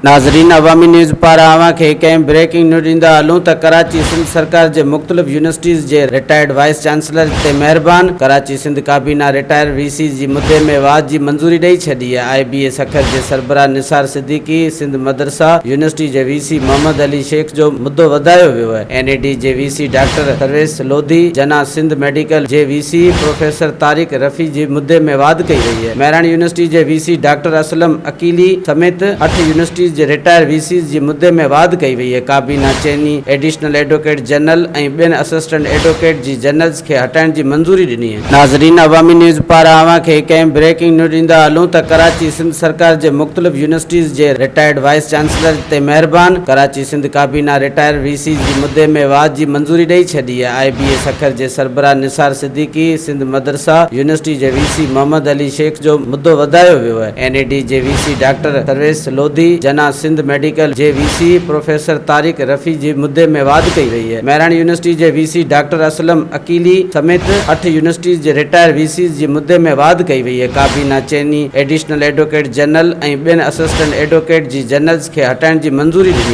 नाज़रीन, अवामी न्यूज़ पारां अवां खे कंहिं ब्रेकिंग न्यूज़ ॾींदा हलूं त कराची सिंध सरकार जे मुख़्तलिफ़ यूनिवर्सिटीज़ जे रिटायर्ड वाइस चांसलर ते महिरबान कराची सिंध काबीना रिटायर वीसी जी मुद्दे में वाद जी मंज़ूरी ॾेई छॾी आहे। IBA सखर जे सरबराह निसार सिद्दीकी, सिंध मदरसा यूनिवर्सिटी जे वीसी मोहम्मद अली शेख जो मुद्दो वधायो वियो आहे। NAD जे वीसी डॉक्टर परवेज़ लोधी, जना सिंध मेडिकल जे वीसी प्रोफेसर तारिक रफ़ी जे मुद्दे में वाद कई वई आहे। महराणी यूनिवर्सिटी जे वीसी डॉक्टर असलम अकीली समेत 8 यूनिवर्सिटीज़ जे रिटायर वीसीज़ जे मुद्दे में वाद कई वई आहे। काबीना चइनी एडिशनल एडवोकेट जनरल ऐं ॿियनि असिस्टेंट एडवोकेट जी जनरल्स खे हटाइण जी मंज़ूरी ॾिनी आहे। नाज़रीन, अवामी न्यूज़ पारां अवां खे कंहिं ब्रेकिंग न्यूज़ ॾींदा हलूं त कराची सिंध सरकार जे मुख़्तलिफ़ यूनिवर्सिटीज़ जे रिटायर्ड वाइस चांसलर ते महिरबान कराची सिंध काबीना रिटायर वीसी जी मुद्दे में वाद जी मंज़ूरी ॾेई छॾी आहे। IBA सखर जे सरबराह निसार सिद्दीकी, सिंध मदरसा यूनिवर्सिटी जे वीसी मोहम्मद अली शेख जो मुद्दो वधायो वियो आहे। NAD जे वीसी डॉक्टर परवेज़ लोधी, जना सिंध मेडिकल जे वीसी प्रोफेसर तारिक रफ़ी जे मुद्दे में वाद कई वई आहे। महराणी यूनिवर्सिटी जे वीसी डॉक्टर असलम अकीली समेत 8 यूनिवर्सिटीज़ जे रिटायर वीसीज़ जे मुद्दे में वाद कई वई आहे। काबीना चइनी एडिशनल एडवोकेट जनरल ऐं ॿियनि असिस्टेंट एडवोकेट जी जनरल्स खे हटाइण जी मंज़ूरी ॾिनी।